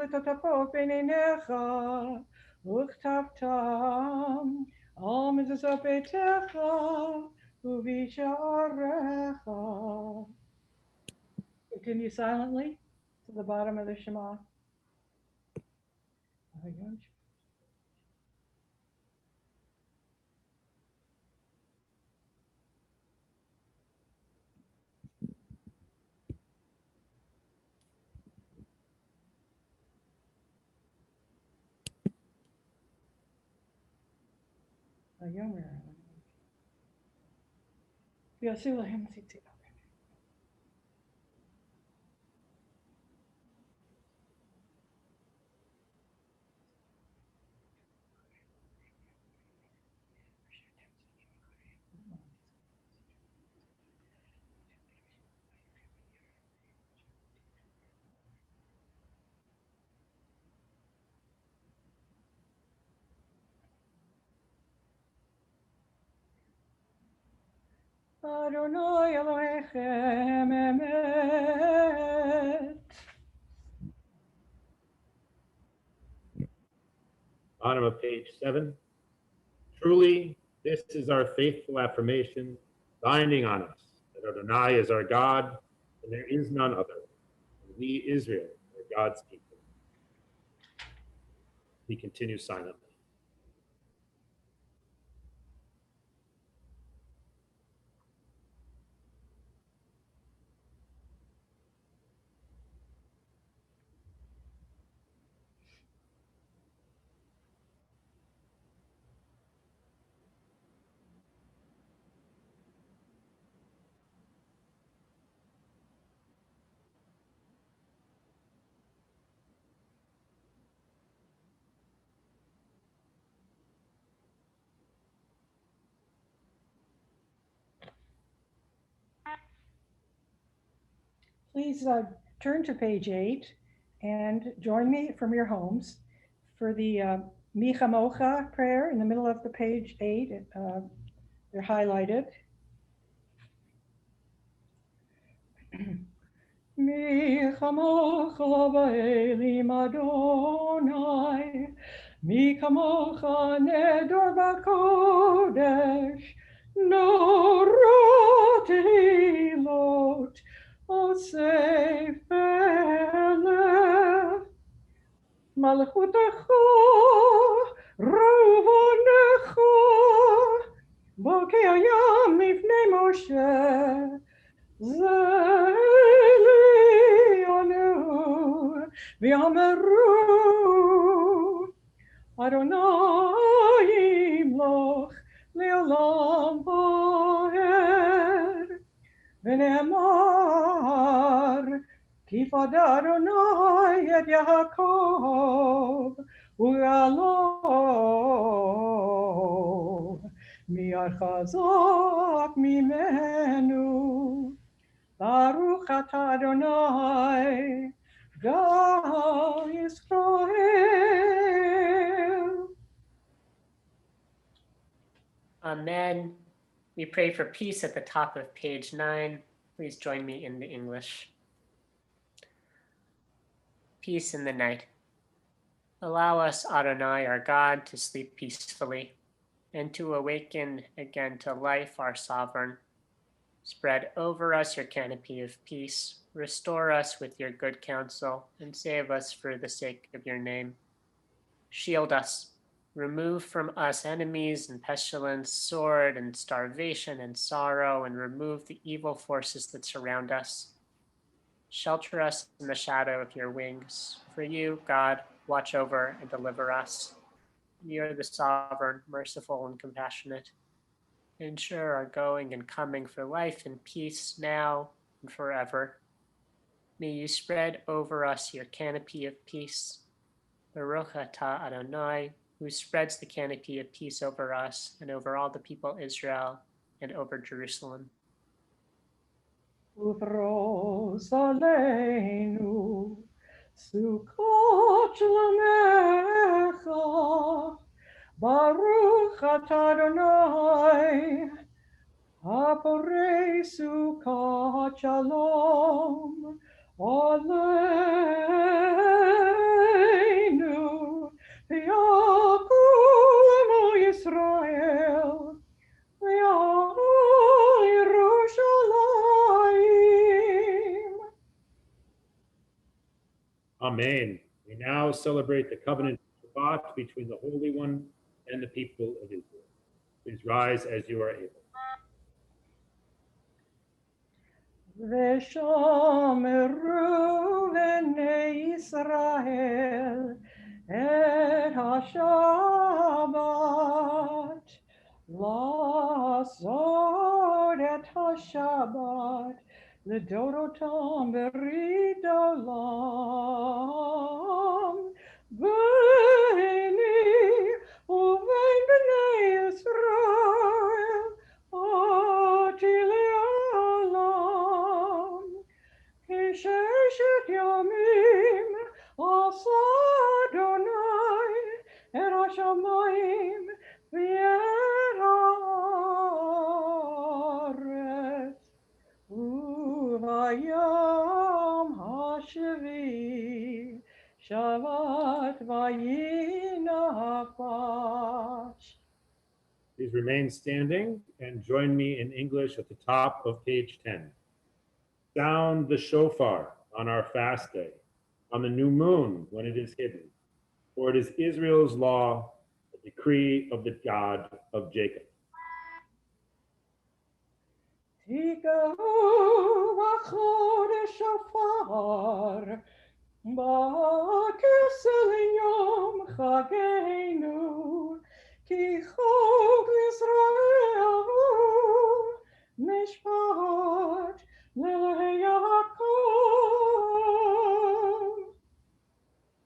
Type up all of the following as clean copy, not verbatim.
לטוטפות בין עיניך, וכתבתם על מזוזות ביתך ובשעריך. Continue silently to the bottom of the Shema. ויעשו להם ציצייה. Adonai Elohechem emet. Bottom of page 7. Truly, this is our faithful affirmation, binding on us, that Adonai is our God, and there is none other. And we, Israel, are God's people. He continues silently. Please turn to page 8 and join me from your homes for the Mi Chamocha prayer in the middle of the page 8. They're highlighted. Mi Chamocha Ba'elim Adonai, Mi Chamocha Nedor B'Kodesh, Norot Hilot, Osef Elef, Malchutecha, Ruvonecha, Bokei Hayam Lifnei Moshe, Zelianu, V'yameru, Adonai Yimloch Le'olam Va'ed, V'ne'emar, Kifad Adonai et Yaakov, U'alo, Mi'ad Chazak Mimenu, Baruch Atah Adonai, God Yisrael. Amen. We pray for peace at the top of page 9. Please join me in the English. Peace in the night. Allow us, Adonai, our God, to sleep peacefully and to awaken again to life, our sovereign. Spread over us your canopy of peace. Restore us with your good counsel and save us for the sake of your name. Shield us. Remove from us enemies and pestilence, sword and starvation and sorrow, and remove the evil forces that surround us. Shelter us in the shadow of your wings. For you, God, watch over and deliver us. You are the sovereign, merciful, and compassionate. Ensure our going and coming for life and peace now and forever. May you spread over us your canopy of peace. Baruch Atah Adonai, who spreads the canopy of peace over us and over all the people Israel and over Jerusalem. Ufros aleinu, Sukkot lamecha, Baruch Atah Adonai, Haporei Sukkot Shalom, Aleinu. Amen. We now celebrate the covenant Shabbat between the Holy One and the people of Israel. Please rise as you are able. ושומרו בני ישראל את השבת, לעשות את השבת לדורותם ברית עולם, ביני ובין בני ישראל אותי לעולם. כששת ימים עשה אדוני את השמיים ואת הארץ, וביום השביעי שבת וינפש. Please remain standing and join me in English at the top of page 10. Sound the shofar on our fast day, on the new moon when it is hidden, for it is Israel's law, the decree of the God of Jacob. תקעו בחודש שופר, בכסל יום חגנו, כי חוק ישראל הוא משפט ליעקב.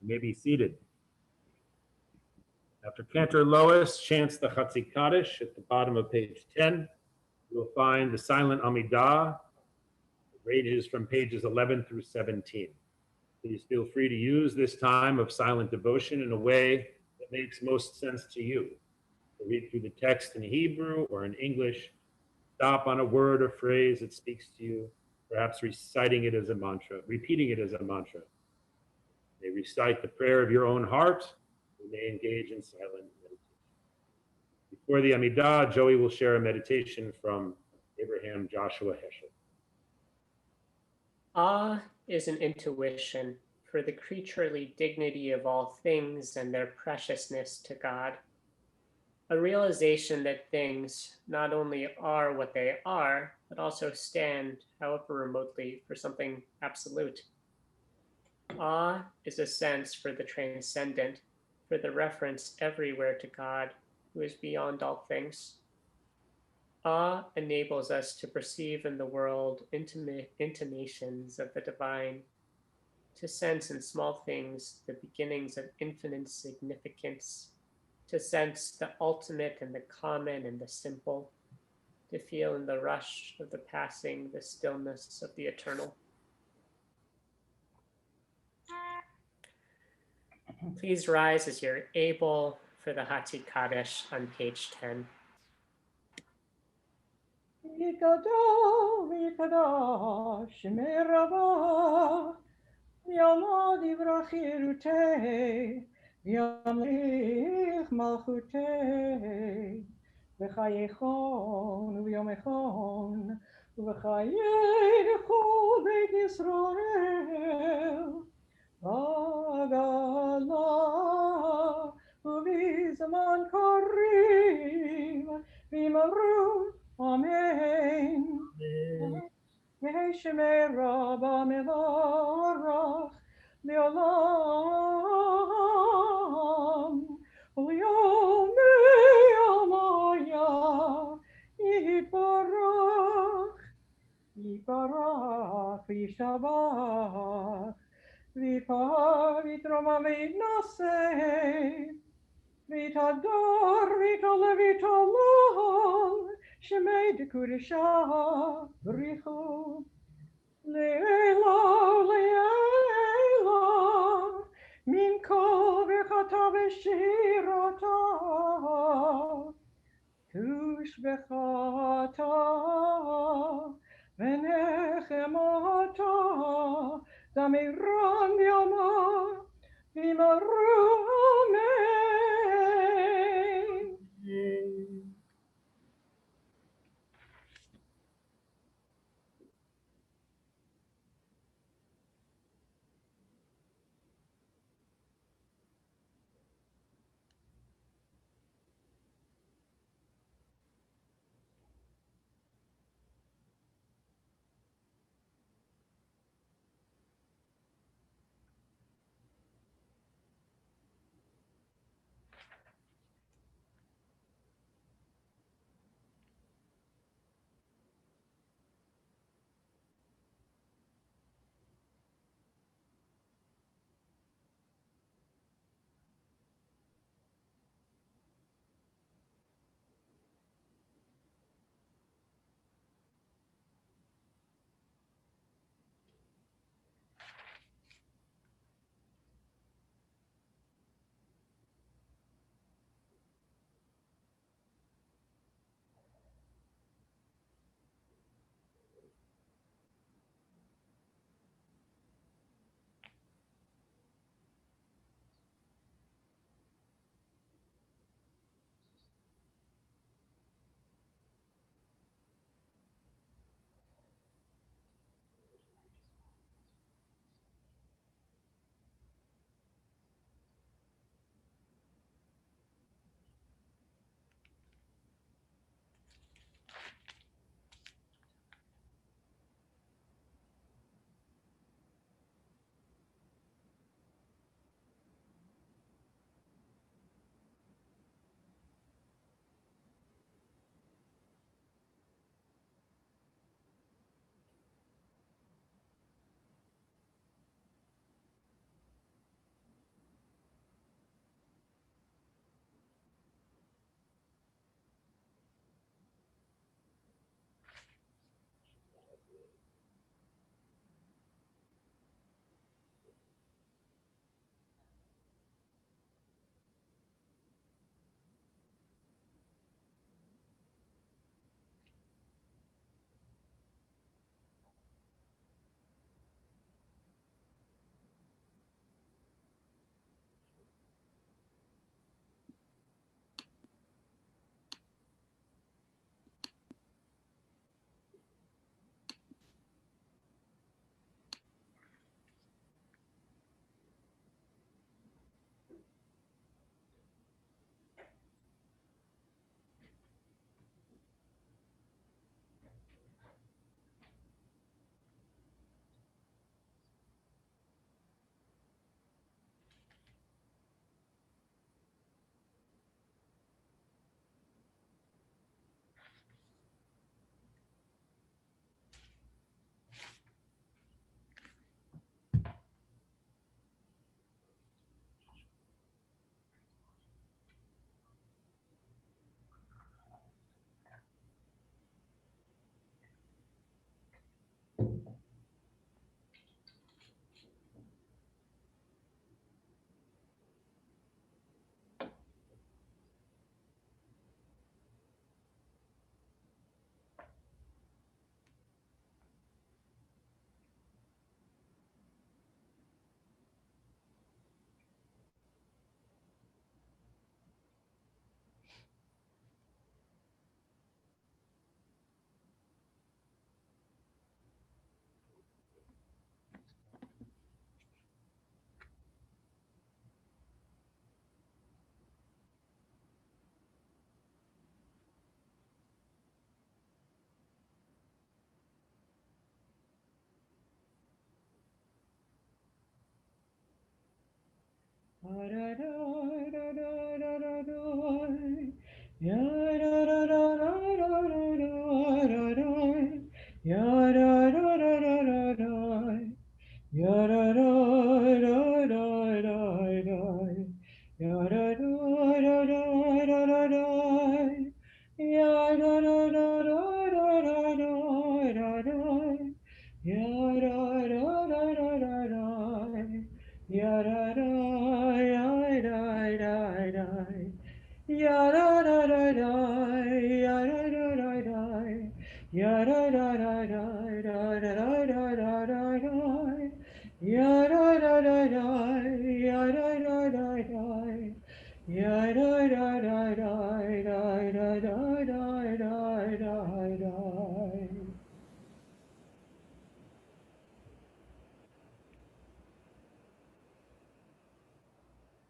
You may be seated. After Cantor Lois chants the Chatzi Kaddish at the bottom of page 10, you will find the silent Amidah, ranges from pages 11 through 17. Please feel free to use this time of silent devotion in a way that makes most sense to you. To read through the text in Hebrew or in English, stop on a word or phrase that speaks to you, perhaps reciting it as a mantra, repeating it as a mantra. You may recite the prayer of your own heart. You may engage in silent meditation. Before the Amidah, Joey will share a meditation from Abraham Joshua Heschel. Awe is an intuition for the creaturely dignity of all things and their preciousness to God. A realization that things not only are what they are, but also stand, however remotely, for something absolute. Awe is a sense for the transcendent, for the reference everywhere to God, who is beyond all things. Awe enables us to perceive in the world intimations of the divine, to sense in small things the beginnings of infinite significance, to sense the ultimate and the common and the simple, to feel in the rush of the passing the stillness of the eternal. Please rise as you're able for the Hatzi Kaddish on page 10. Yikadosh merava, yamad ivrachirute, yamlich malchute, v'chayechon u'yomechon, v'chayei chol beit Yisrael, v'agala u'v'zaman karim, v'imamru Amen. Yeheshemei Rabba Mevarach Leolam U'yomei Amaya Yibarach Yibarach V'yishabach V'yipar V'yitroma V'yitnaseh V'yitador V'yitole V'yitolol Shemei Dekudesha Brichu Le'ela Le'ela Min Kol V'chata V'shirata Tush V'chata V'nechemata Damiran Yama V'maru Amen.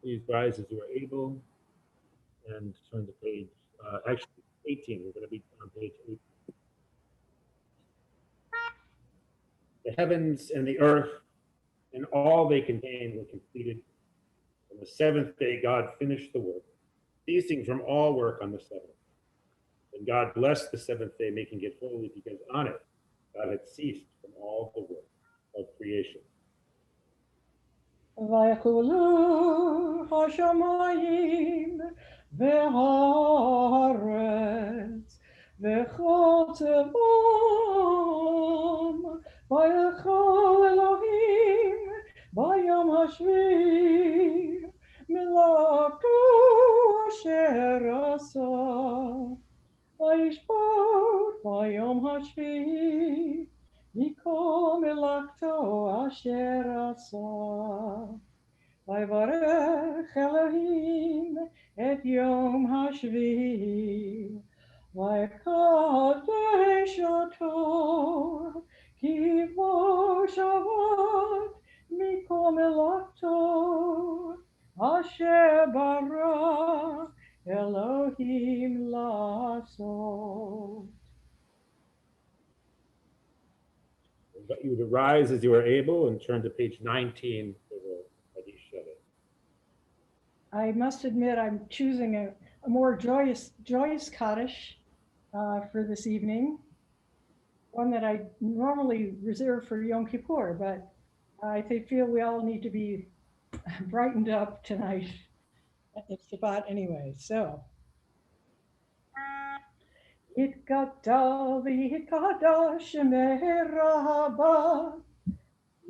Please rise as you are able and turn to page, actually 18. We're going to be on page 8. The heavens and the earth and all they contain were completed. On the seventh day, God finished the work, ceasing from all work on the seventh. And God blessed the seventh day, making it holy, because on it God had ceased from all the work of creation. ויחולו השמיים והארץ וכל צבאם, ויכל אלוהים ביום השביעי מלאכתו אשר עשה, וישבות ביום השביעי מכל מלאכתו אשר עשה. ויברך אלוהים את יום השביעי, ויקדש אותו, כי בו שבת מכל מלאכתו אשר ברא אלוהים לעשות. I invite you to rise as you are able and turn to page 19 for the Hadith. I must admit I'm choosing a more joyous Kaddish for this evening, one that I normally reserve for Yom Kippur, but I feel we all need to be brightened up tonight. It's Shabbat anyway, so. Yitkata v'yitkata shemeh rabba,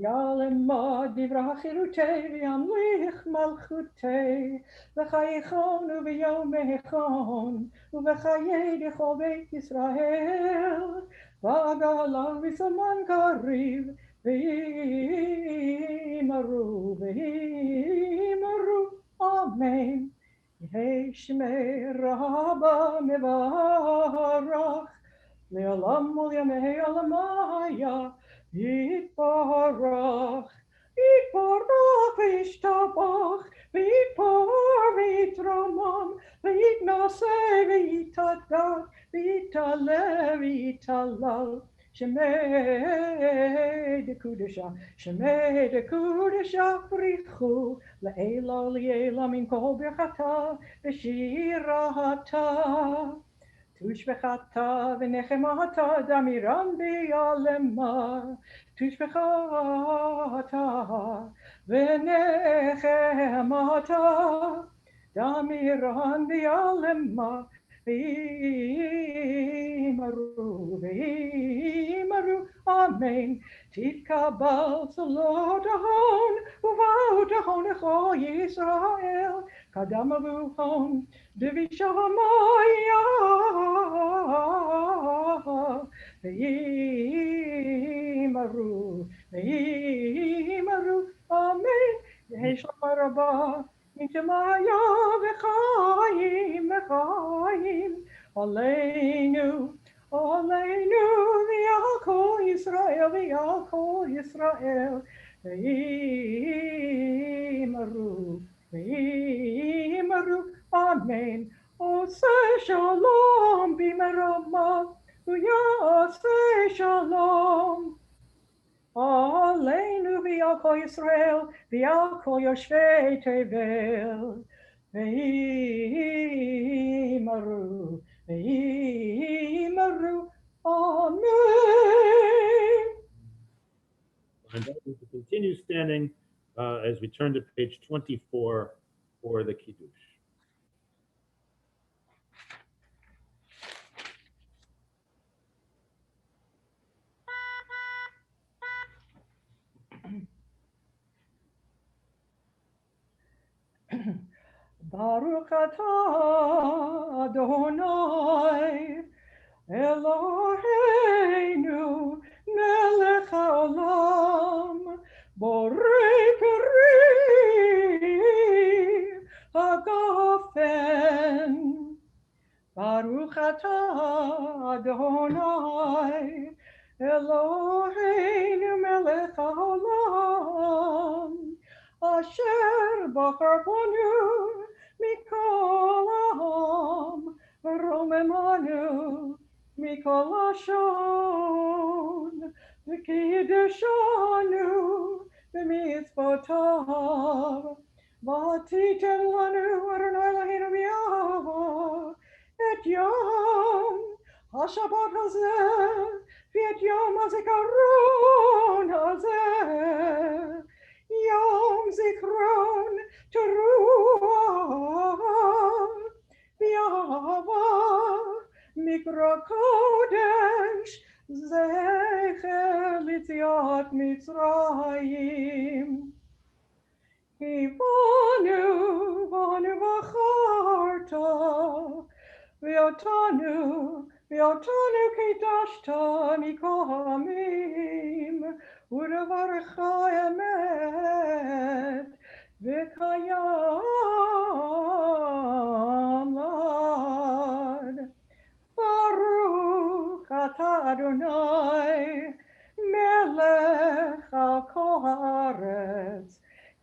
Yalema divra chirutei v'yamlich malchutei, v'chayichon u'v'yom mechon, u'v'chayei d'chol beit Yisrael, v'agala v'saman kariv, v'imaru, amen. Yehei shemei rabba mevarach, le'olam u'yamei olamaya, Yitbarach, v'yishtabach, v'yitpar, v'yitramam, v'yitnaseh, v'yitadah, v'yitaleh, v'yitalal, Shemei dekudesha, brichu, le'elo, le'ela, min kol birchata, v'shirata. Tushbechata v'nechemata damiran b'yalema, Tushbechata v'nechemata damiran b'yalema, v'imaru, amen. Titkabal salotahon, uva'otahon echo Yisrael, kadamavuhon, Devishamaya, v'imaru, amen. Yeheshamarabah, Intemaya v'chayim, Aleinu, v'yakol Yisrael, v'imaru, amen. Oseh shalom b'merama, uyaseh shalom. Aleinu v'al kol Yisrael, v'al kol yoshvei tevel, v'imaru, v'imaru, Amen. I invite you to continue standing as we turn to page 24 for the Kiddush. Baruch atah Adonai Eloheinu melech haolam borei peri hagafen. Baruch atah Adonai Eloheinu melech haolam asher bachar banu mikol ha'am romemanu mikol hashon v'kiddeshanu b'mitzvotav v'atitem lanu Adonai Eloheinu b'yahah et yom HaShabbat hazeh v'et yom hazikaron hazeh Yom Zikron Teruah V'Yahava Mikra Kodesh Zecher L'Tziat Mitzrayim Ivanu Vanu V'Charta V'Yotanu Kedashta Mikol Ha'amim U'Revarecha Emet V'Kayam Lad Baruch Atah Adonai Melech HaKol Haaretz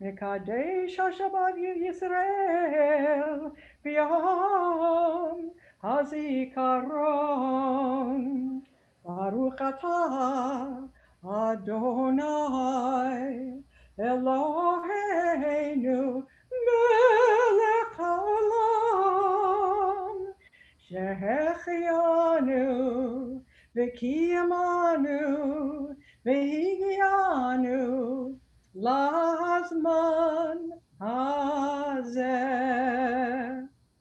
Mekadesh HaShabbat Yisrael B'Yom HaZikaron Baruch Atah Adonai Eloheinu melech haolam shehechianu v'kiyamanu v'higianu lazman hazeh.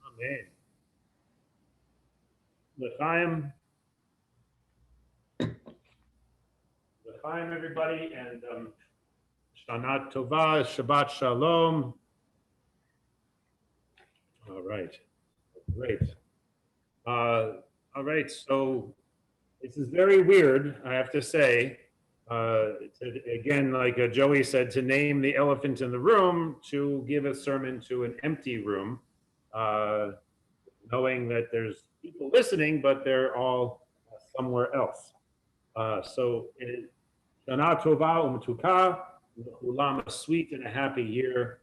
Amen. L'chaim. L'chaim, everybody, and Shana Tova, Shabbat Shalom. All right, great. All right, so this is very weird, I have to say. Again, like Joey said, to name the elephant in the room, to give a sermon to an empty room, knowing that there's people listening, but they're all somewhere else. So, Shana Tova Umtuka, a sweet and a happy year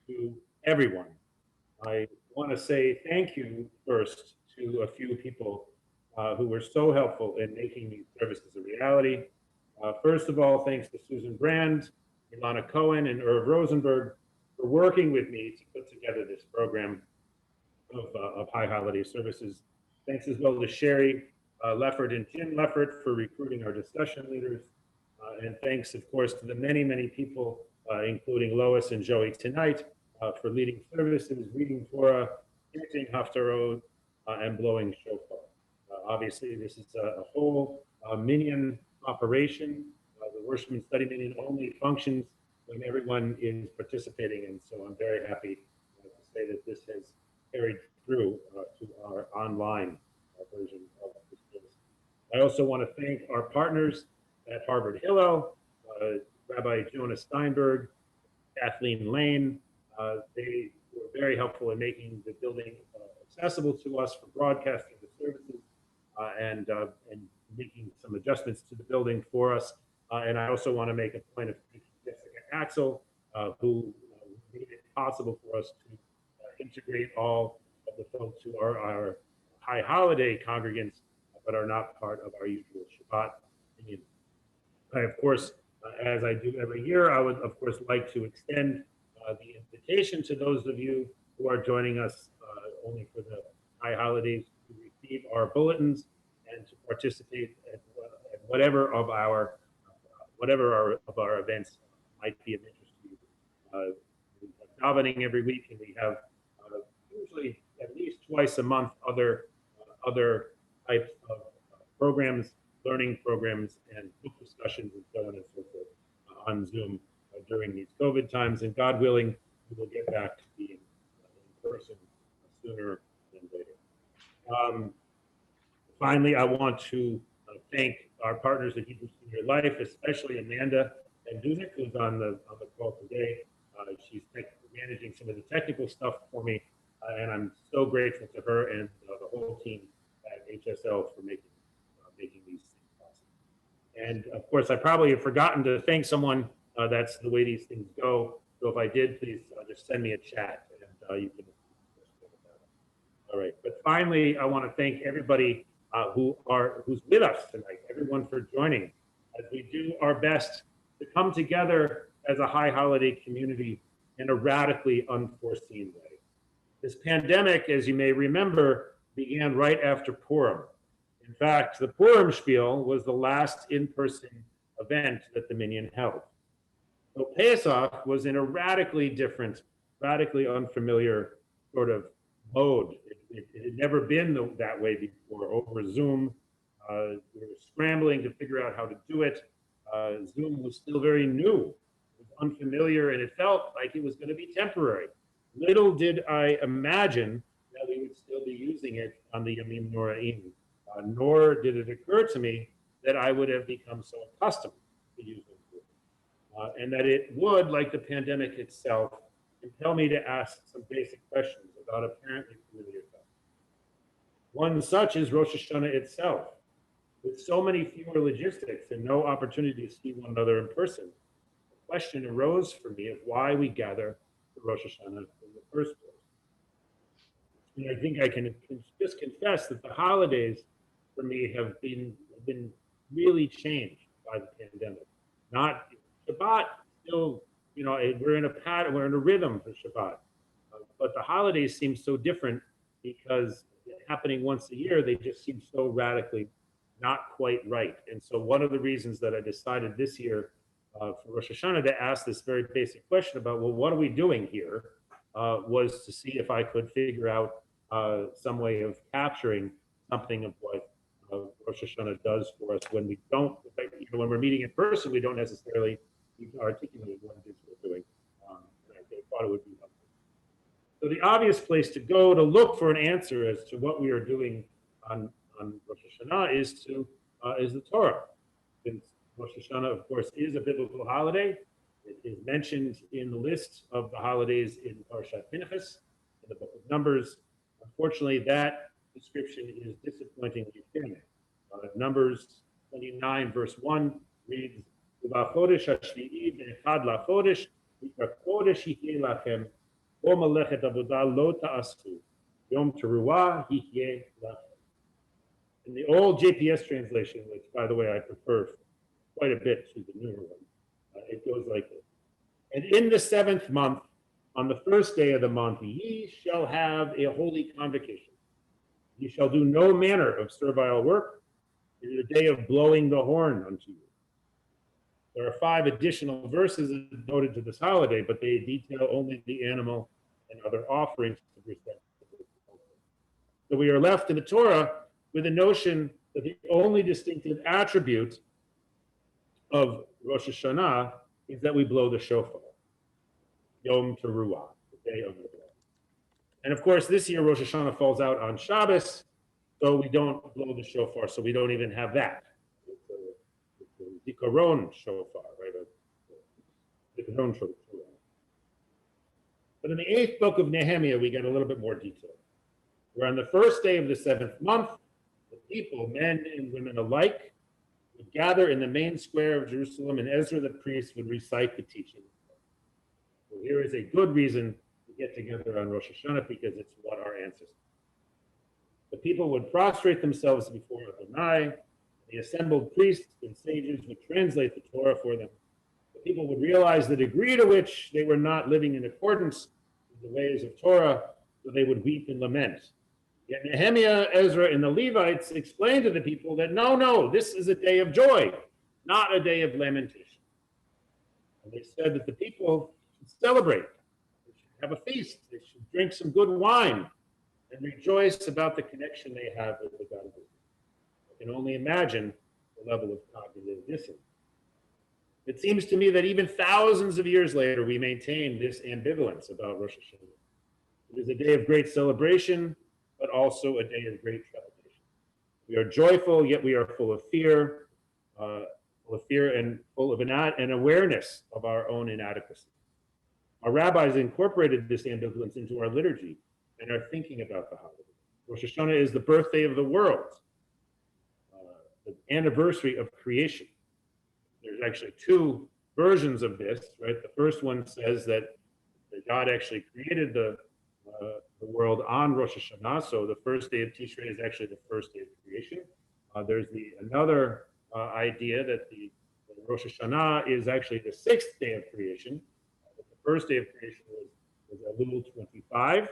to everyone. I want to say thank you first to a few people who were so helpful in making these services a reality. First of all, thanks to Susan Brand, Ilana Cohen, and Irv Rosenberg for working with me to put together this program of High Holiday Services. Thanks as well to Sherry Leffert and Jim Leffert for recruiting our discussion leaders. And thanks, of course, to the many, many people, including Lois and Joey tonight, for leading services, reading Torah, finishing Haftarot, and blowing shofar. Obviously, this is a whole minyan operation. The Worshipman Study Minyan only functions when everyone is participating, and so I'm very happy to say that this has carried through to our online version of this course. I also want to thank our partners at Harvard Hillel, Rabbi Jonah Steinberg, Kathleen Lane. They were very helpful in making the building accessible to us for broadcasting the services and making some adjustments to the building for us. And I also want to make a point of thanking Jessica Axel, who made it possible for us to integrate all of the folks who are our high holiday congregants, but are not part of our usual Shabbat. I, of course, as I do every year, I would, of course, like to extend the invitation to those of you who are joining us only for the high holidays to receive our bulletins and to participate at whatever of our events might be of interest to you. We have davening every week, and we have usually at least twice a month other types of programs, learning programs, and book discussions, and so on and so forth on Zoom during these COVID times. And God willing, we will get back to being in person sooner than later. Finally, I want to thank our partners at Hebrew Senior Life, especially Amanda and Duzik, who's on the call today. She's managing some of the technical stuff for me, and I'm so grateful to her and the whole team at HSL for making these things possible. And of course, I probably have forgotten to thank someone. That's the way these things go. So if I did, please just send me a chat, and you can. All right. But finally, I want to thank everybody who's with us tonight. Everyone for joining, as we do our best to come together as a high holiday community in a radically unforeseen way. This pandemic, as you may remember, began right after Purim. In fact, the Purim Spiel was the last in-person event that the Minyan held. So Pesach was in a radically different, radically unfamiliar sort of mode. It had never been that way before. Over Zoom, we were scrambling to figure out how to do it. Zoom was still very new, it was unfamiliar, and it felt like it was going to be temporary. Little did I imagine that we would still be using it on the Yamim Noraim, nor did it occur to me that I would have become so accustomed to using it, and that it would, like the pandemic itself, compel me to ask some basic questions about apparently familiar topics. One such is Rosh Hashanah itself. With so many fewer logistics and no opportunity to see one another in person, the question arose for me of why we gather for Rosh Hashanah in the first place. And I think I can just confess that the holidays for me have been really changed by the pandemic. Not Shabbat, still, we're in a pattern, we're in a rhythm for Shabbat. But the holidays seem so different because happening once a year, they just seem so radically not quite right. And so one of the reasons that I decided this year for Rosh Hashanah to ask this very basic question about, well, what are we doing here, was to see if I could figure out some way of capturing something of what Rosh Hashanah does for us when we don't, when we're meeting in person, we don't necessarily articulate what it is we're doing. And I thought it would be helpful. So the obvious place to go to look for an answer as to what we are doing on Rosh Hashanah is the Torah. Since Rosh Hashanah, of course, is a biblical holiday, it is mentioned in the list of the holidays in Parashat Pinchas, in the book of Numbers. Unfortunately, that description is disappointingly thin. Numbers 29, verse 1 reads, "U'ba'chodesh hashvi'i be'echad la'chodesh, mikra kodesh yihyeh lachem, o melechet avodah lo ta'asu, yom teruah yihyeh lachem." In the old JPS translation, which, by the way, I prefer quite a bit to the newer one, it goes like this. "And in the 7th month, on the 1st day of the month, ye shall have a holy convocation. Ye shall do no manner of servile work. It is a day of blowing the horn unto you." There are 5 additional verses devoted to this holiday, but they detail only the animal and other offerings to present. So we are left in the Torah with the notion that the only distinctive attribute of Rosh Hashanah is that we blow the shofar, Yom Teruah, the day of the Lord. And of course, this year Rosh Hashanah falls out on Shabbos, so we don't blow the shofar, so we don't even have that. It's a Zikaron shofar, right? Zikaron shofar. But in the 8th book of Nehemiah, we get a little bit more detail. Where on the 1st day of the 7th month, the people, men and women alike, would gather in the main square of Jerusalem, and Ezra the priest would recite the teaching. So here is a good reason to get together on Rosh Hashanah, because it's what our ancestors did. The people would prostrate themselves before Adonai, The assembled priests and sages would translate the Torah for them. The people would realize the degree to which they were not living in accordance with the ways of Torah, so they would weep and lament. Yet Nehemiah, Ezra, and the Levites explained to the people that no, this is a day of joy, not a day of lamentation. And they said that the people should celebrate, they should have a feast, they should drink some good wine, and rejoice about the connection they have with the God of Israel. I can only imagine the level of cognitive dissonance. It seems to me that even thousands of years later, we maintain this ambivalence about Rosh Hashanah. It is a day of great celebration, but also a day of great trepidation. We are joyful, yet we are full of fear and full of an awareness of our own inadequacy. Our rabbis incorporated this ambivalence into our liturgy and are thinking about the holiday. Rosh Hashanah is the birthday of the world, the anniversary of creation. There's actually two versions of this, right? The first one says that God actually created the world on Rosh Hashanah, so the first day of Tishrei is actually the first day of creation. There's another idea that the Rosh Hashanah is actually the sixth day of creation. The first day of creation was Elul 25,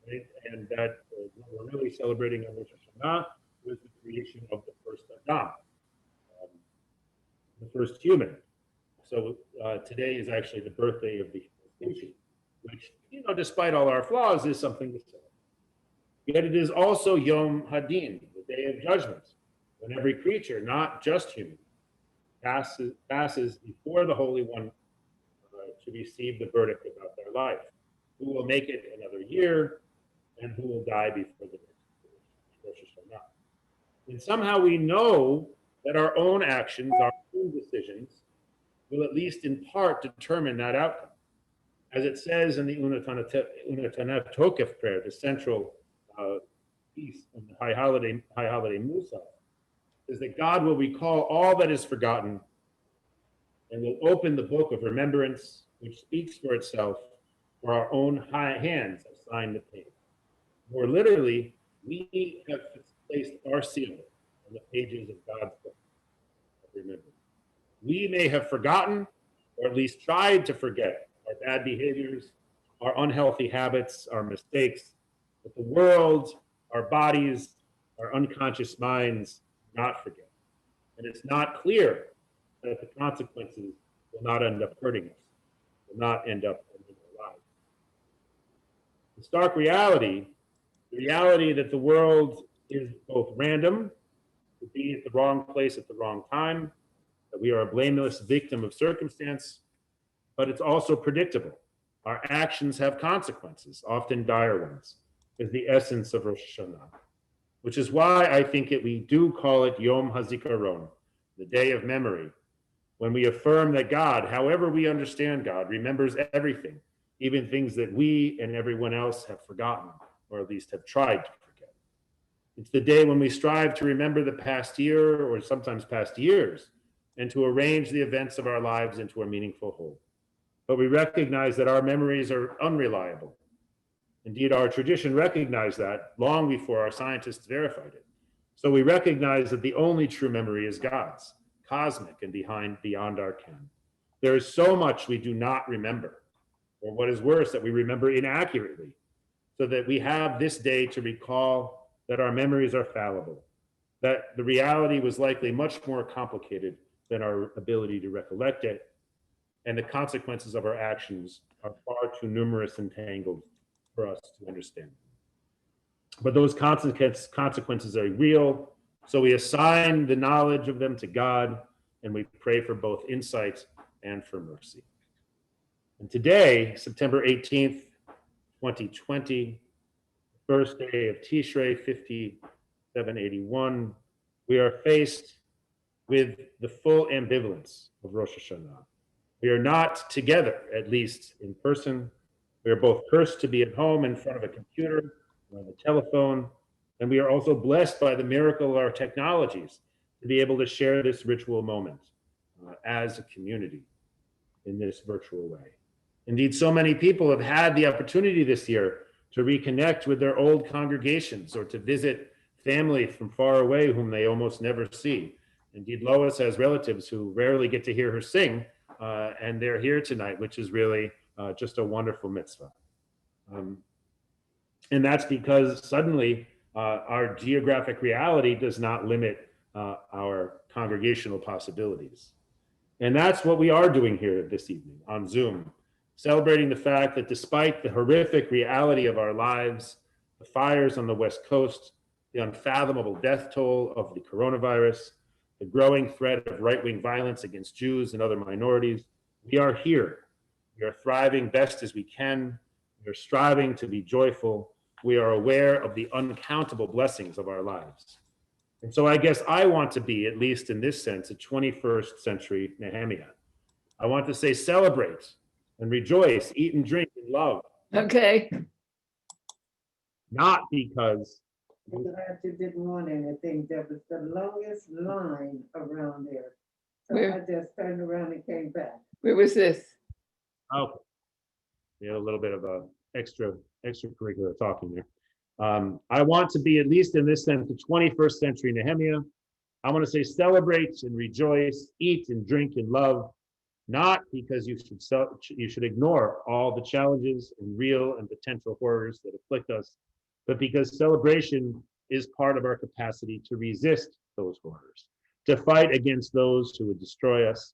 right? And that what we're really celebrating on Rosh Hashanah was the creation of the first Adam, the first human. So today is actually the birthday of the human species, which, despite all our flaws, is something to celebrate. Yet it is also Yom Hadin, the day of judgment, when every creature, not just human, passes before the Holy One to receive the verdict about their life. Who will make it another year, and who will die before the next Rosh Hashanah. And somehow we know that our own actions, our own decisions, will at least in part determine that outcome. As it says in the Unatanef Tokef prayer, the central piece of the High Holiday Musaf, is that God will recall all that is forgotten and will open the book of remembrance, which speaks for itself, for our own hands have signed the page. More literally, we have placed our seal on the pages of God's book of remembrance. We may have forgotten, or at least tried to forget, our bad behaviors, our unhealthy habits, our mistakes, but the world, our bodies, our unconscious minds not forget. And it's not clear that the consequences will not end up hurting us, will not end up ending our lives. The stark reality, the reality that the world is both random, to be at the wrong place at the wrong time, that we are a blameless victim of circumstance, but it's also predictable. Our actions have consequences, often dire ones, is the essence of Rosh Hashanah, which is why I think we do call it Yom HaZikaron, the day of memory, when we affirm that God, however we understand God, remembers everything, even things that we and everyone else have forgotten, or at least have tried to forget. It's the day when we strive to remember the past year, or sometimes past years, and to arrange the events of our lives into a meaningful whole. But we recognize that our memories are unreliable. Indeed, our tradition recognized that long before our scientists verified it. So we recognize that the only true memory is God's, cosmic and beyond our ken. There is so much we do not remember, or what is worse, that we remember inaccurately, so that we have this day to recall that our memories are fallible, that the reality was likely much more complicated than our ability to recollect it, and the consequences of our actions are far too numerous and tangled for us to understand. But those consequences are real, so we assign the knowledge of them to God, and we pray for both insight and for mercy. And today, September 18th, 2020, first day of Tishrei 5781, we are faced with the full ambivalence of Rosh Hashanah. We are not together, at least in person. We are both cursed to be at home in front of a computer or on the telephone, and we are also blessed by the miracle of our technologies to be able to share this ritual moment as a community in this virtual way. Indeed, so many people have had the opportunity this year to reconnect with their old congregations or to visit family from far away whom they almost never see. Indeed, Lois has relatives who rarely get to hear her sing, and they're here tonight, which is really just a wonderful mitzvah. And that's because suddenly our geographic reality does not limit our congregational possibilities. And that's what we are doing here this evening on Zoom, celebrating the fact that despite the horrific reality of our lives, the fires on the West Coast, the unfathomable death toll of the coronavirus, the growing threat of right-wing violence against Jews and other minorities, we are here. We are thriving best as we can. We are striving to be joyful. We are aware of the uncountable blessings of our lives. And so I guess I want to be, at least in this sense, a 21st century Nehemiah. I want to say celebrate and rejoice, eat and drink and love. Okay. Not because I'm glad you didn't want anything. There was the longest line around there. So Where? I just turned around and came back. Where was this? okay, we had a little bit of a extracurricular talking there. I want to be, at least in this sense, the 21st century Nehemiah. I want to say celebrate and rejoice, eat and drink and love, not because you should ignore all the challenges and real and potential horrors that afflict us, but because celebration is part of our capacity to resist those horrors, to fight against those who would destroy us.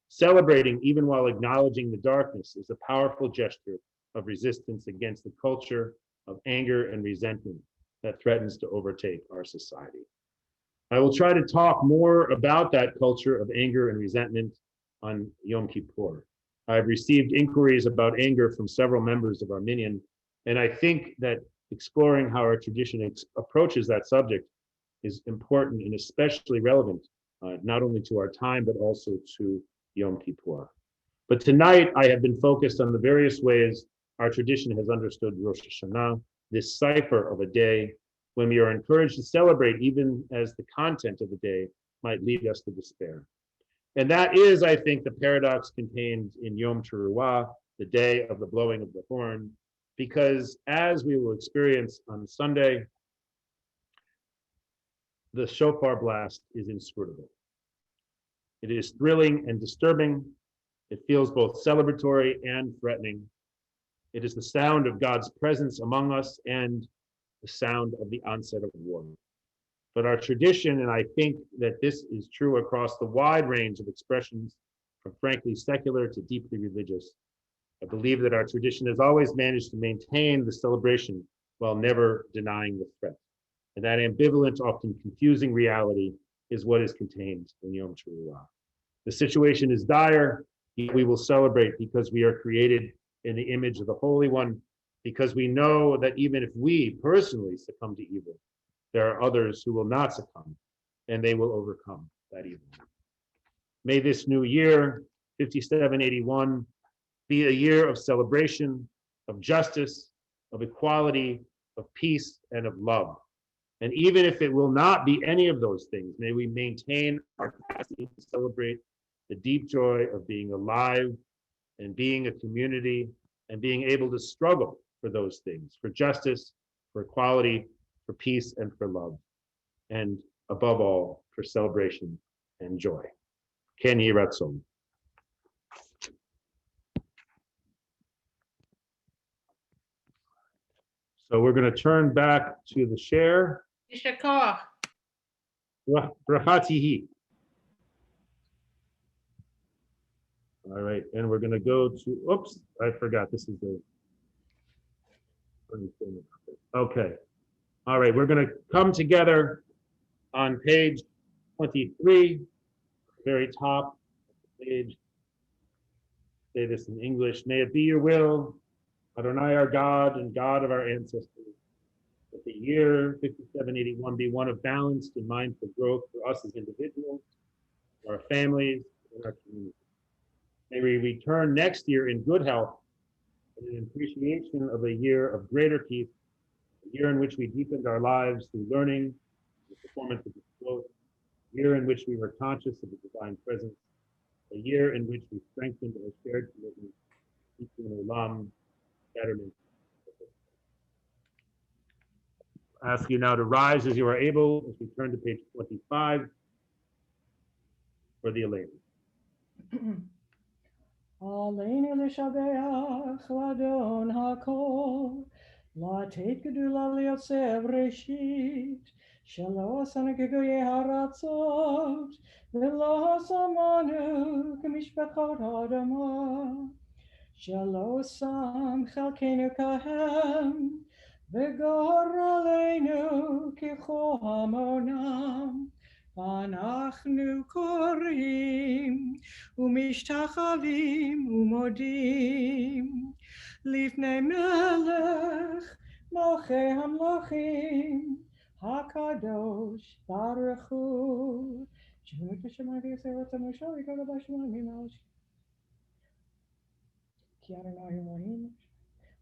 Celebrating, even while acknowledging the darkness, is a powerful gesture of resistance against the culture of anger and resentment that threatens to overtake our society. I will try to talk more about that culture of anger and resentment on Yom Kippur. I've received inquiries about anger from several members of our minyan, and I think that exploring how our tradition approaches that subject is important and especially relevant, not only to our time, but also to Yom Kippur. But tonight, I have been focused on the various ways our tradition has understood Rosh Hashanah, this cipher of a day when we are encouraged to celebrate even as the content of the day might lead us to despair. And that is, I think, the paradox contained in Yom Teruah, the day of the blowing of the horn, because as we will experience on Sunday, the shofar blast is inscrutable. It is thrilling and disturbing. It feels both celebratory and threatening. It is the sound of God's presence among us and the sound of the onset of war. But our tradition, and I think that this is true across the wide range of expressions, from frankly secular to deeply religious, I believe that our tradition has always managed to maintain the celebration while never denying the threat. And that ambivalent, often confusing reality is what is contained in Yom Teruah. The situation is dire, yet we will celebrate because we are created in the image of the Holy One, because we know that even if we personally succumb to evil, there are others who will not succumb, and they will overcome that evil. May this new year, 5781, be a year of celebration, of justice, of equality, of peace, and of love. And even if it will not be any of those things, may we maintain our capacity to celebrate the deep joy of being alive and being a community and being able to struggle for those things, for justice, for equality, for peace, and for love. And above all, for celebration and joy. Ken Yeh Ratzon. So we're going to turn back to the share. Yishakar. Brahatihi. All right, and we're going to go to, oops, I forgot, this is the, okay. All right, we're going to come together on page 23, very top of the page. Say this in English. May it be your will, Adonai our God and God of our ancestors, that the year 5781 be one of balanced and mindful growth for us as individuals, for our families, and our community. May we return next year in good health and in appreciation of a year of greater peace, a year in which we deepened our lives through learning, the performance of the quote, a year in which we were conscious of the divine presence, a year in which we strengthened our shared commitment to Olam, betterment. I ask you now to rise as you are able as we turn to page 25. for the Elaine. Aleinu l'shabeach l'adon hakol, לתת גדולה ליוצא בראשית, שלא עשנו כגויי הארצות, ולא שמנו כמשפחות האדמה, שלא שם חלקנו כהם, וגורלנו ככל המונם. ואנחנו קוראים ומשתחווים ומודים לפני מלך מלכי המלכים הקדוש ברוך הוא. שמעו את השמיים ויעשה רצונו שלו ויקרא בשמיים ממעל כי אדוני אלוהים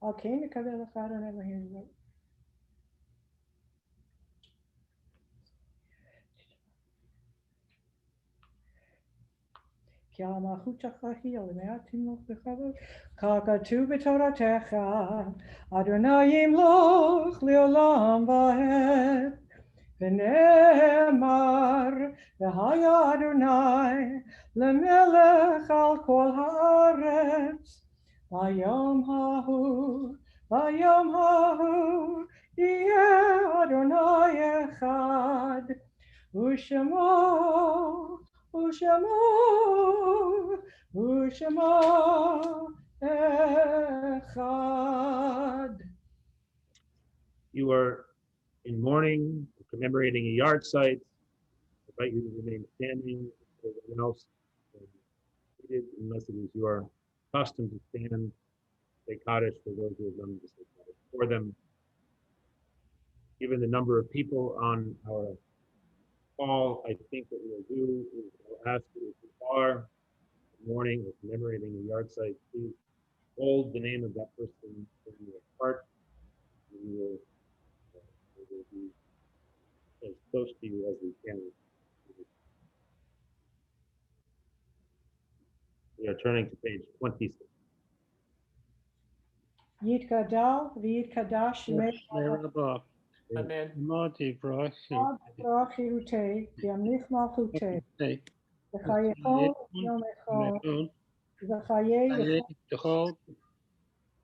על כן נקבל לך אדוני אלוהים. כי המלכות שלך היא עליה תמלוך בכבוד, ככתוב בתורתך, אדוני ימלוך לעולם ועד. ונאמר, והיה אדוני למלך על כל הארץ. ביום ההוא יהיה אדוני אחד, ושמו echad. You are in mourning, commemorating a yard site. I invite you to remain standing. Everyone else seated, unless it is your custom to stand, say Kaddish for those who have done to say Kaddish for them. Given the number of people on our call, I think what we'll do is we'll ask you if you are mourning or commemorating a yard site, please hold the name of that person in your heart. We will be as close to you as we can. We are turning to page 26. יתגדל ויתקדש Merhaba. Amen. Mati Brashi. חירותי, ימליך מלכותי, Hey. וחייכו יומך, וחיי Techol.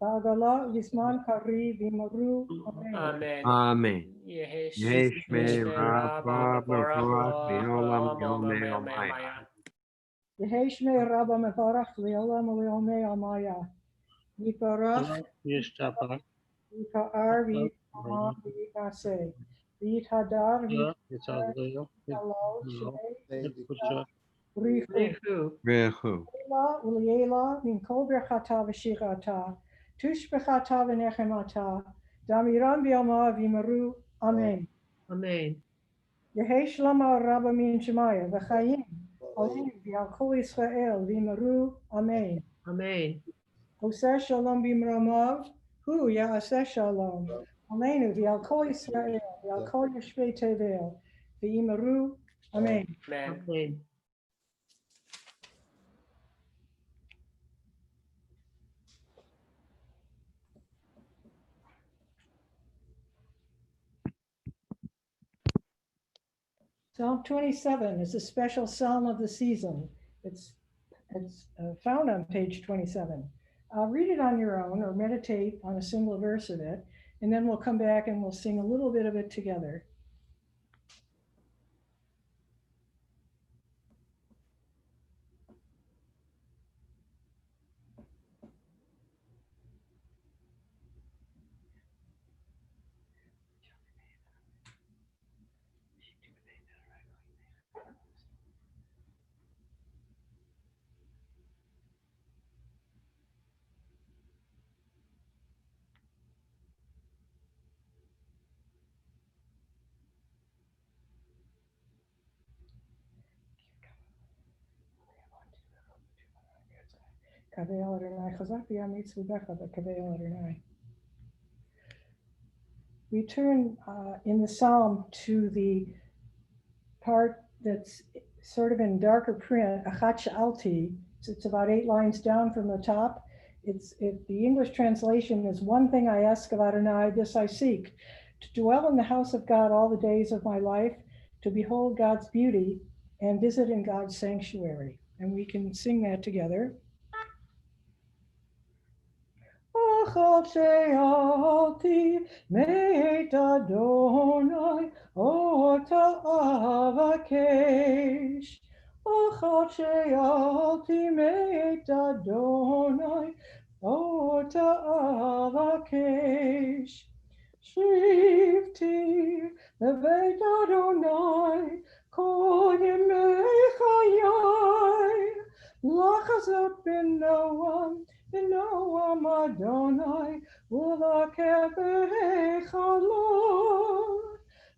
בעגלה ובזמן קריב יאמרו אמן. Amen. Amen. Yehesh Yesh me Rabba rabba Mevorach mevorach v'olam Olam yomei Maya. omaya. יהי שמי רבא מבורך לעולם ולעולמי עלמיה. יתברך, Yishtabak. יתפאר ויתאמן ויתנשא. ויתהדר Yitzhak. ויתהלל שמי Yitzhak. בריחו. Rechu. לה ולעילה מן כל ברכתה ושירתה, תושבחתה ונחמתה, דמירן ביומה ויאמרו אמן. Amen. יהי שלמה רבא מן שמיא וחיים עלינו ועל כל ישראל ויאמרו אמן. Amen. עושה שלום במרומיו, הוא יעשה שלום עלינו ועל כל ישראל ועל כל יושבי תבל ויאמרו אמן. Amen. Amen. Psalm 27 is a special psalm of the season. It's found on page 27. I'll read it on your own or meditate on a single verse of it, and then we'll come back and we'll sing a little bit of it together. We turn in the psalm to the part that's sort of in darker print, Achat Sha'alti. It's about 8 lines down from the top. The English translation is, one thing I ask of Adonai, this I seek, to dwell in the house of God all the days of my life, to behold God's beauty and visit in God's sanctuary. And we can sing that together. Achal she'alti meit Adonai ota avakesh. Achal she'alti meit Adonai ota avakesh. Shivti lebeit Adonai kol yemei chayai. Lachazot ben Noam Adonai ulakeh be'echalon.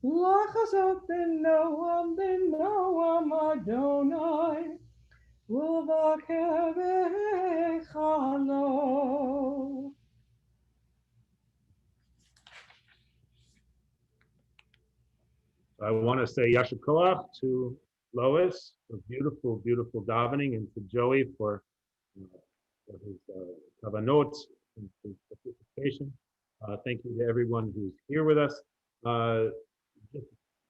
Lachazot ben Noam Adonai ulakeh be'echalon. I want to say Yasher Koach to Lois for beautiful, beautiful davening, and to Joey for his kavanot and his participation. Thank you to everyone who's here with us. Just a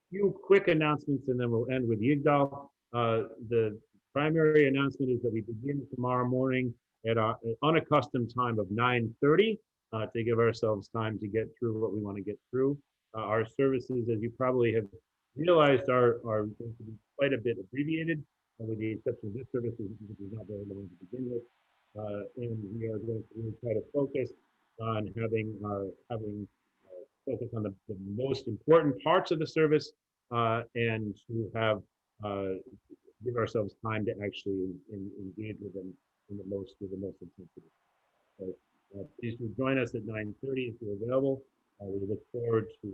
few quick announcements, and then we'll end with Yigdal. The primary announcement is that we begin tomorrow morning at an unaccustomed time of 9:30 to give ourselves time to get through what we want to get through. Our services, as you probably have realized, are going to be quite a bit abbreviated, with the exception of this service, which is not very long to begin with. And we are going to really try to focus on having focus on the most important parts of the service, and to have give ourselves time to actually engage with them with the most intensity. So please do join us at 9:30 if you're available. We look forward to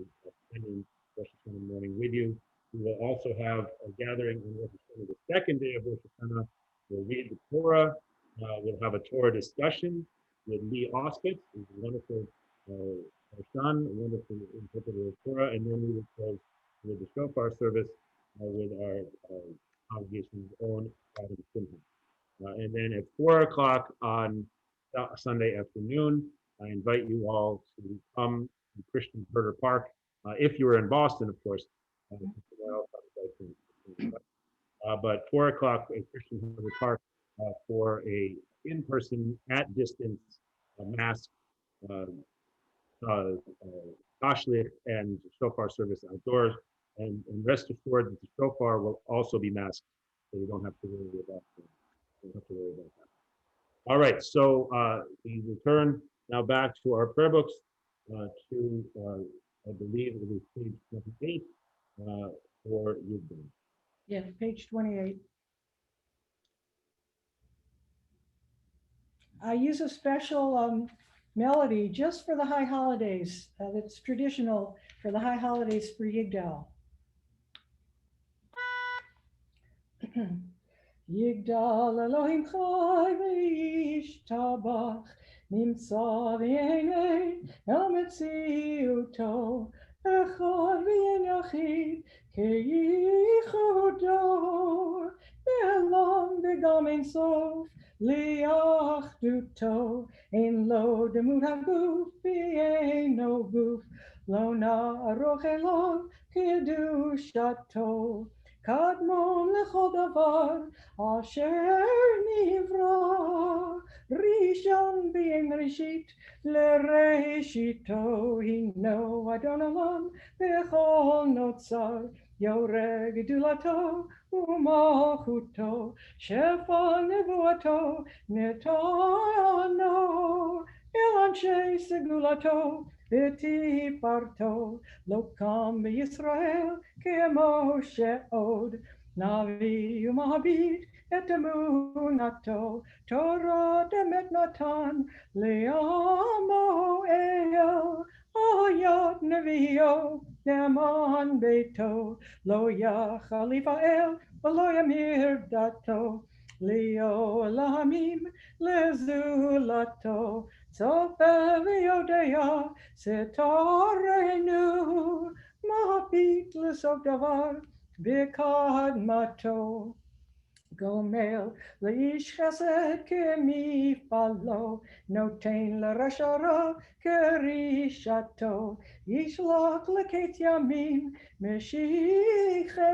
spending Rosh Hashanah morning with you. We will also have a gathering on Rosh Hashanah, the second day of Rosh Hashanah. We'll read the Torah. We'll have a Torah discussion with Lee Ospitz, who's a wonderful Parshan, a wonderful interpreter of Torah, and then we will close with the shofar service with our congregation's own Adam Simhan. And then at 4 o'clock on Sunday afternoon, I invite you all to come to Christian Herder Park. If you are in Boston, of course. But 4 o'clock at Christian Herder Park for a in-person, at distance mass, tashlich and shofar service outdoors. And rest assured that the shofar will also be masked, so you don't have to worry about that. All right, so we return now back to our prayer books, to, I believe it is page 28 for Yudin. Yeah, page 28. I use a special melody just for the high holidays that's traditional for the high holidays for Yigdal. Yigdal Elohim chai v'yishtabach nimtza v'yenei el metziuto echad v'yen yachid keyichodo ve'elam v'gam ein sof liachduto ein lo demut haguf v'eino guf lo na'aroch elov kedushato Kadmon lechol davar asher nivra Rishon being Rishit lereshito hino Adon olam bechol notzar Yoreh gedulato umalchuto shefa nevuato netano el anshe segulato v'tifarto lo kam b'Yisrael kemo she'od navi u'mahabit et emunato Torah demet natan le'amo el ayat nevio ne'aman beito lo yachalifa el v'lo yamir dato Leo Elamim lezulato Tzofeh v'yodea setorenu Mahapit l'sok davar b'kadmato גומל לאיש חסד כמפעלו, נותן לרשע רע כרישתו, ישלח לקץ ימים משיחנו,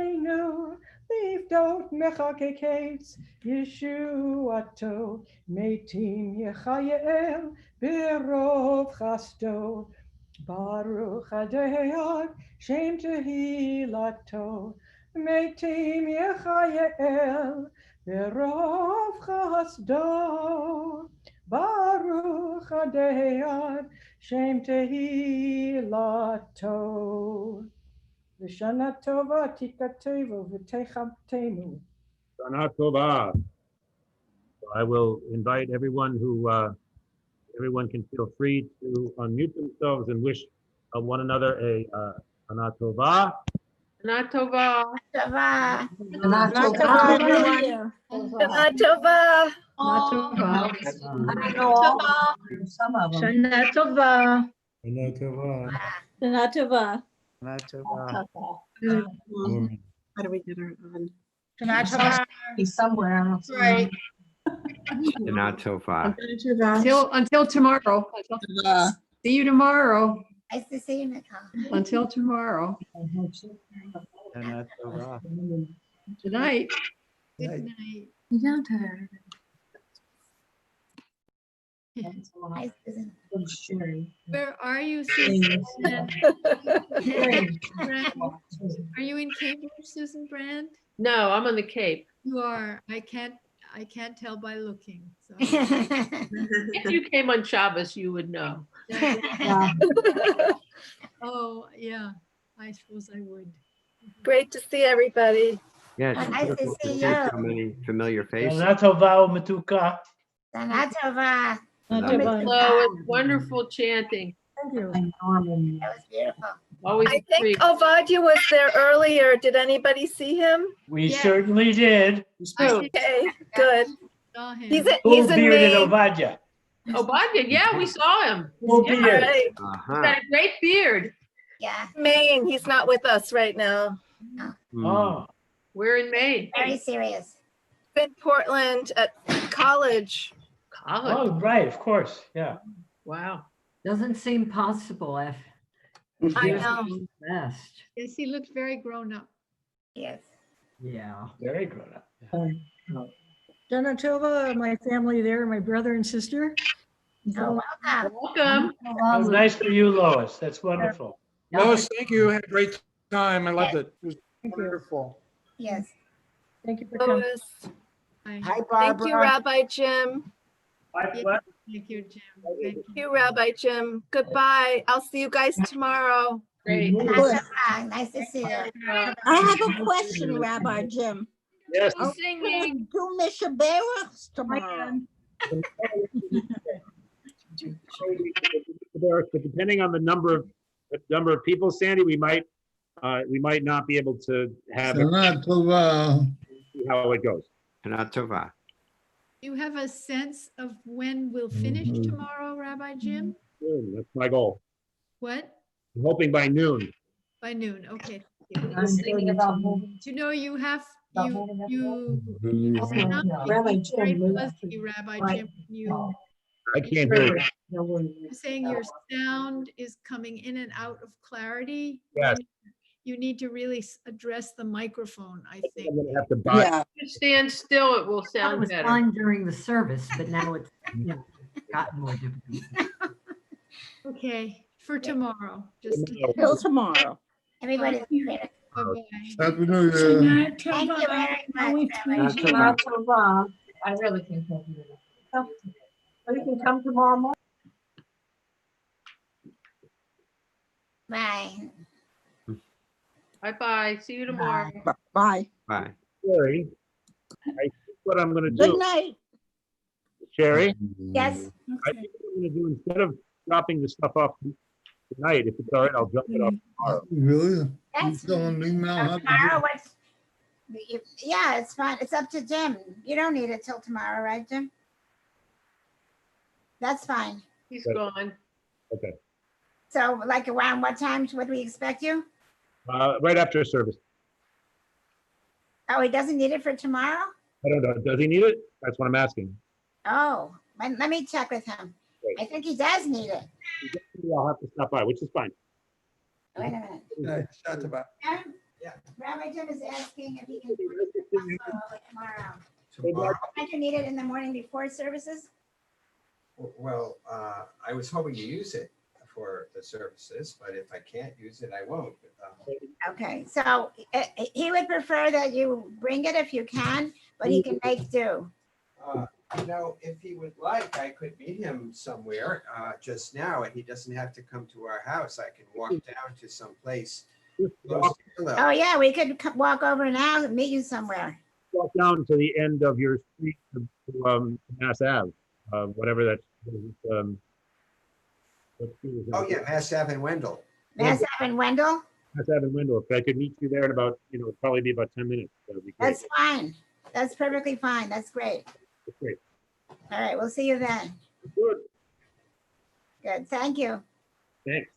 לפדות מחכה קץ ישועתו, מתים יחייל ברוב חסדו, ברוך הדיין שם תהילתו, מתים יחייל ברוב חסדו, ברוך הדיין שם תהילתו. ושנה טובה תכתבו ותכבדנו. Shana Tova. I will invite everyone everyone can feel free to unmute themselves and wish one another a Shana Tova. Shana Tova. Shana Tova. Shana Tova. Shana Tova. How do we get her on? Shana Tova. He's somewhere. Right. Not so far. Until tomorrow. See you tomorrow. Nice to see you, Nicole. Until tomorrow. Good night. Good night. Nice to see Where are you, Susan? Brand? Are you in Cambridge, Susan Brand? No, I'm on the Cape. You are. I can't tell by looking. So. If you came on Shabbos, you would know. Oh, yeah. I suppose I would. Great to see everybody. Yes. Nice to beautiful see see you. so many familiar faces. Shana Tova. Hello, it's wonderful chanting. Thank you. That was beautiful. Always I a think treat. Ovadia was there earlier. Did anybody see him? We Yeah. certainly did. Okay, good. Saw him. He's Full in bearded Maine. Ovadia. Oh, Badya, yeah, we saw him. Full Yeah. beard. Right. He's Uh-huh. got a great beard. Yeah, Maine. He's not with us right now. Oh, We're in Maine. very serious. In Portland at college. College. oh, right, of course, yeah. Wow. Doesn't seem possible if. I years know. go Fast. Yes, he looked very grown up. Yes. Yeah. Very grown up. Shana Tova, my family there, my brother and sister. Oh, welcome. Welcome. Oh, nice for you, Lois. That's wonderful. Lois, thank you. Had a great time. I loved it. It was Thank you. wonderful. Yes. Thank you for coming. Lois. Hi. Thank you, Rabbi Jim. Thank you, Jim. Thank you. Thank you, Rabbi Jim. Goodbye. I'll see you guys tomorrow. Great. Shana Tova. Nice to see you. I have a question, Rabbi Jim. Yes. Can we do Mishaberachs tomorrow? But depending on the number of people, Sandy, we might not be able to have it, see how it goes. Not so far. Do you have a sense of when we'll finish tomorrow, Rabbi Jim? Good, that's my goal. What? I'm hoping by noon. By noon, okay. I'm thinking about moving. You know, you cannot Rabbi be very Jim, fuzzy, Rabbi Jim. I can't hear you. I'm saying your sound is coming in and out of clarity. Yes. You need to really address the microphone, I I'm think. gonna have to buy. Yeah. If you stand still, it will That sound was better. fine during the service, but now it's gotten more difficult. Okay, for tomorrow, just. Till tomorrow. Everybody's critical. Bye-bye. Happy New Year. Thank you very much. Rabbi. Not so far. I really can't help you. You can come tomorrow morning. Bye. Bye-bye. See you tomorrow. Bye. Bye. Sherry, I think what I'm gonna Good do, night. Sherry, Yes. I think what I'm gonna do, instead of dropping the stuff off tonight, if it's all right, I'll drop it off tomorrow. Really? That's tomorrow. What's? Yeah, it's fine. It's up to Jim. You don't need it till tomorrow, right, Jim? That's fine. He's Right. gone. Okay, So, like around what time would we expect you? right after service. Oh, he doesn't need it for tomorrow? I don't know. Does he need it? That's what I'm asking. Oh, let me check with him. I think he does need it. I'll have to stop by, which is fine. Wait a minute. Yeah, shut the back. Rabbi Jim is asking if he can tomorrow. Tomorrow? Might you need it in the morning before services? Well, I was hoping to use it for the services, but if I can't use it, I won't. Okay, so he would prefer that you bring it if you can, but he can make do. You know, if he would like, I could meet him somewhere just now, and he doesn't have to come to our house. I can walk down to some place close to Hillel. Oh, yeah, we could walk over now and meet you somewhere. Walk down to the end of your street to Mass Ave, whatever that. What street is that? Oh, yeah, Mass Ave and Wendell. Mass Ave and Wendell? Mass Ave and Wendell. If I could meet you there in about, it'd probably be about 10 minutes. That would be great. That's fine. That's perfectly fine. That's great. That's great. All right, we'll see you then. Good. Good, thank you. Thanks.